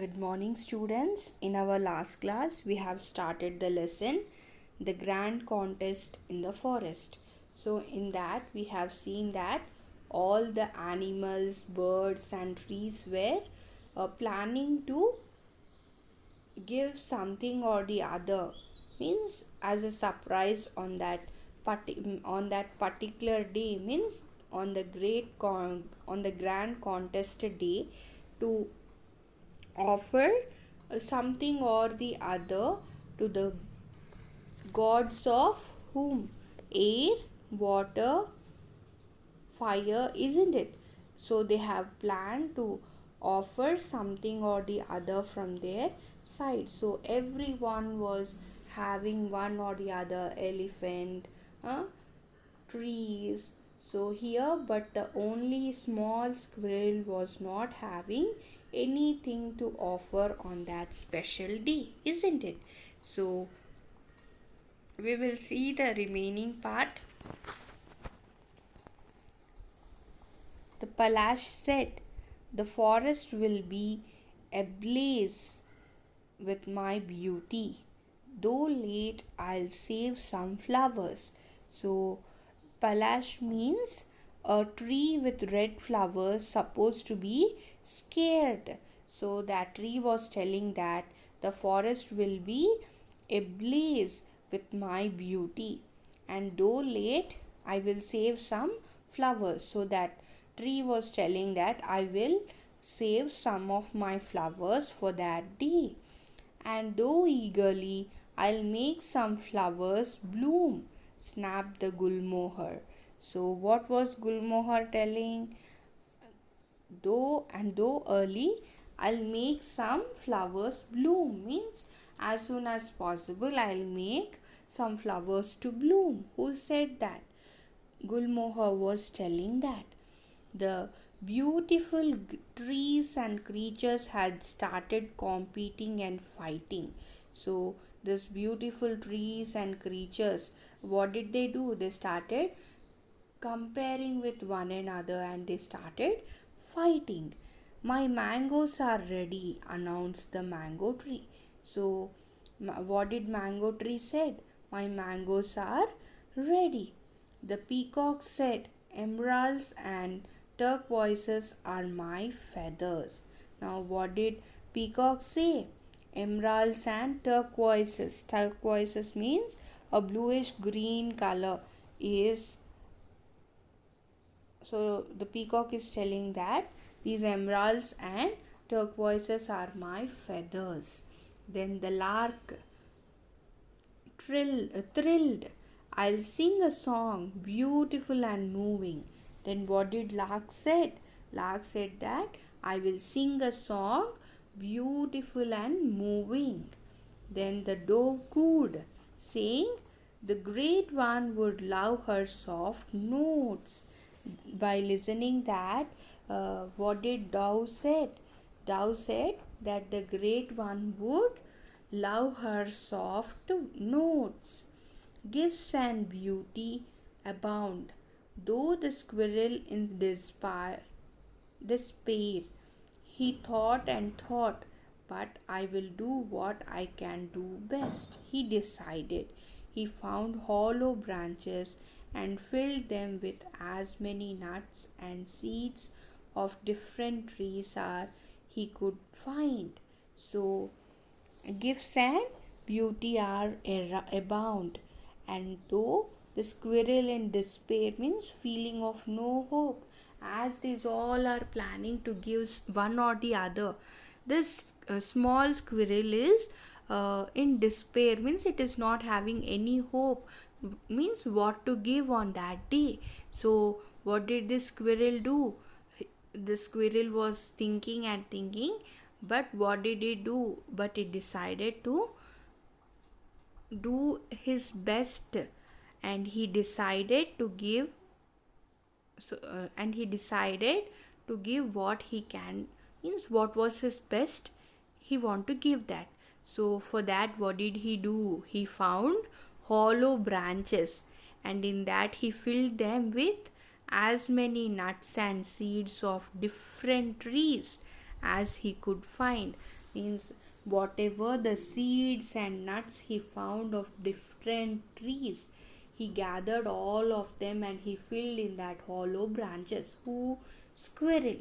Good morning, students. In our last class, we have started the lesson The Grand Contest in the Forest. So, in that, we have seen that all the animals, birds, and trees were planning to give something or the other, means as a surprise on on that particular day, means on the on the grand contest day, to offer something or the other to the gods of whom? Air, water, fire, isn't it? So they have planned to offer something or the other from their side. So everyone was having one or the other elephant, trees. So here, but the only small squirrel was not having anything to offer on that special day, isn't it? So we will see the remaining part. The Palash said, "The forest will be ablaze with my beauty. Though late, I'll save some flowers." So, Palash means a tree with red flowers supposed to be scared. So, that tree was telling that the forest will be ablaze with my beauty. And though late, I will save some flowers. So, that tree was telling that I will save some of my flowers for that day. And though eagerly, I'll make some flowers bloom, snapped the Gulmohar. So, what was Gulmohar telling? Though early, I'll make some flowers bloom, means as soon as possible, I'll make some flowers to bloom. Who said that? Gulmohar was telling that. The beautiful trees and creatures had started competing and fighting. So, this beautiful trees and creatures, what did they do? They started comparing with one another and they started fighting. "My mangoes are ready," announced the mango tree. So, what did mango tree said? "My mangoes are ready." The peacock said, "Emeralds and turquoises are my feathers." Now, what did peacock say? Emeralds and turquoises. Turquoises means a bluish green color is. So the peacock is telling that these emeralds and turquoises are my feathers. Then the lark thrilled, "I'll sing a song beautiful and moving." Then what did lark said? Lark said that I will sing a song beautiful and moving. Then the dove cooed, saying the great one would love her soft notes. By listening that, what did dove said? Dove said that the great one would love her soft notes. Gifts and beauty abound, though the squirrel in despair. He thought and thought, "But I will do what I can do best." He decided. He found hollow branches and filled them with as many nuts and seeds of different trees as he could find. So, gifts and beauty are abound, and though the squirrel in despair, means feeling of no hope, as these all are planning to give one or the other, this small squirrel is in despair, means it is not having any hope, means what to give on that day. So what did this squirrel do? The squirrel was thinking and thinking, but what did he do? But he decided to do his best, and he decided to give. And he decided to give what he can, means what was his best, he want to give that. So for that, what did he do? He found hollow branches, and in that he filled them with as many nuts and seeds of different trees as he could find. Means whatever the seeds and nuts he found of different trees, he gathered all of them and he filled in that hollow branches. Who? Squirrel.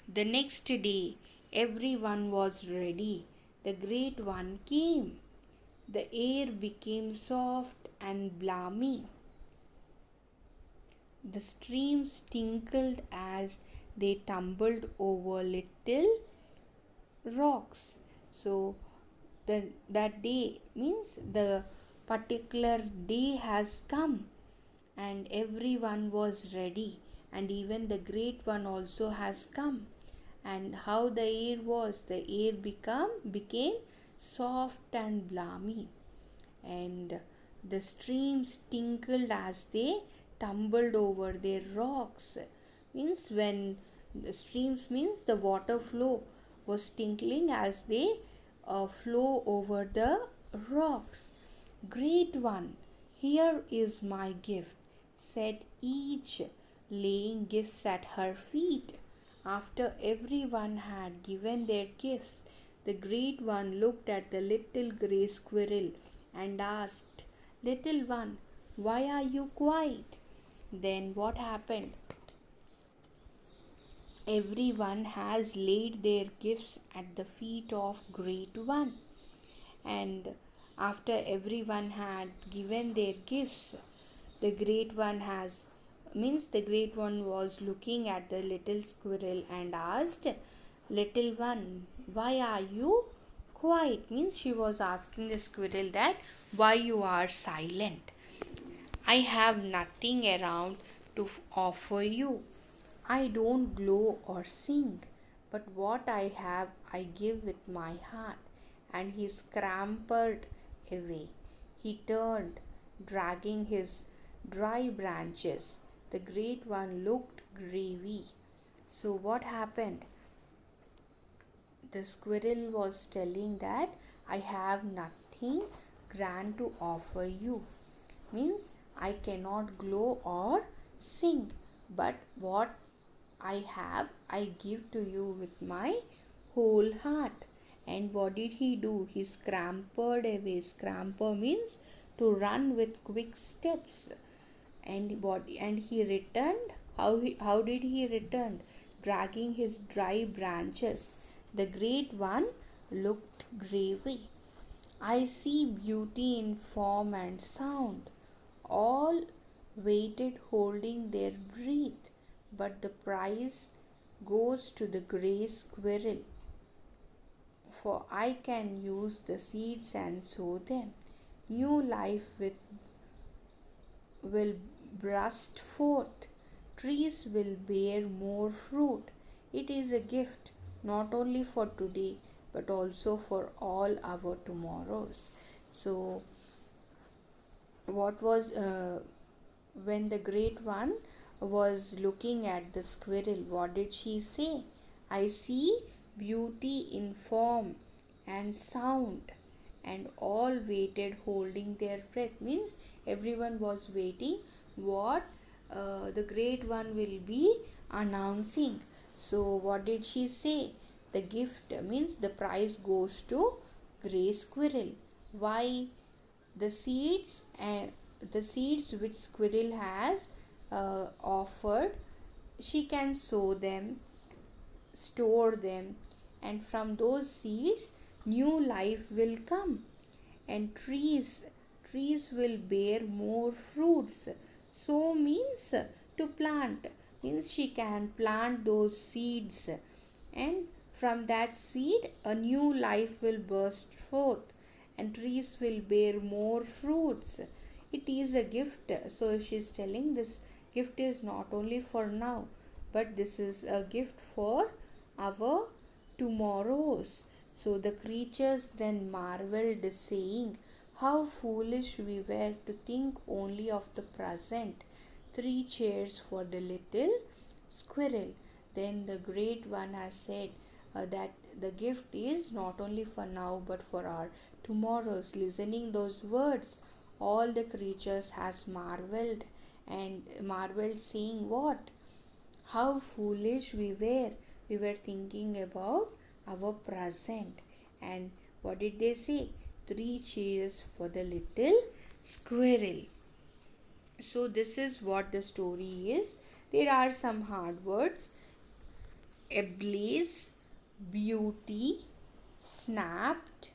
The next day, everyone was ready. The great one came. The air became soft and balmy. The streams tinkled as they tumbled over little rocks. So, that day means the particular day has come and everyone was ready, and even the great one also has come. And how the air was, the air became soft and balmy, and the streams tinkled as they tumbled over their rocks. Means when the streams means the water flow was tinkling as they flow over the rocks. Great one, here is my gift, said each, laying gifts at her feet. After everyone had given their gifts, the great one looked at the little grey squirrel and asked, Little one, why are you quiet? Then what happened? Everyone has laid their gifts at the feet of Great One. And after everyone had given their gifts, the Great One has means the Great One was looking at the little squirrel and asked, Little one, why are you quiet? Means she was asking the squirrel that why you are silent. I have nothing around to offer you. I don't glow or sing, but what I have I give with my heart. And he scampered away. He turned, dragging his dry branches. The great one looked grave. So, what happened? The squirrel was telling that I have nothing grand to offer you. Means I cannot glow or sing, but what I have I give to you with my whole heart. And what did he do? He scampered away. Scamper means to run with quick steps. And he returned. How did he return? Dragging his dry branches. The great one looked grave. I see beauty in form and sound. All waited holding their breath, but the prize goes to the grey squirrel. For I can use the seeds and sow them. New life will burst forth. Trees will bear more fruit. It is a gift not only for today but also for all our tomorrows. So, what was when the great one was looking at the squirrel, what did she say? I see beauty in form and sound, and all waited holding their breath. Means everyone was waiting what the great one will be announcing. So, what did she say? The gift means the prize goes to grey squirrel. Why? The seeds which squirrel has offered, she can sow them, store them, and from those seeds new life will come, and trees will bear more fruits. So means to plant, means she can plant those seeds, and from that seed a new life will burst forth and trees will bear more fruits. It is a gift. So she is telling this gift is not only for now, but this is a gift for our tomorrows. So the creatures then marveled, saying, How foolish we were to think only of the present. 3 chairs for the little squirrel. Then the great one has said that the gift is not only for now but for our tomorrows. Listening those words, all the creatures has marveled and marveled, saying, What? How foolish we were. We were thinking about our present. And what did they say? 3 cheers for the little squirrel. So this is what the story is. There are some hard words: ablaze, beauty, snapped,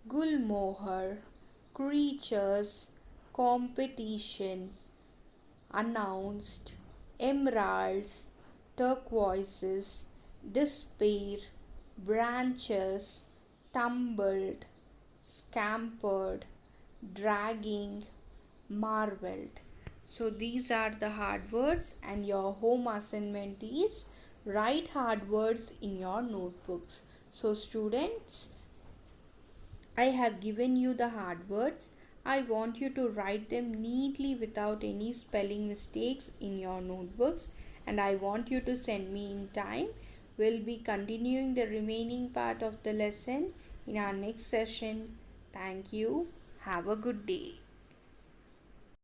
gulmohar, creatures, competition, announced, emeralds, turquoises, despair, branches, tumbled, scampered, dragging, marveled. So these are the hard words, and your home assignment is write hard words in your notebooks. So students, I have given you the hard words. I want you to write them neatly without any spelling mistakes in your notebooks, and I want you to send me in time. We'll be continuing the remaining part of the lesson in our next session. Thank you. Have a good day.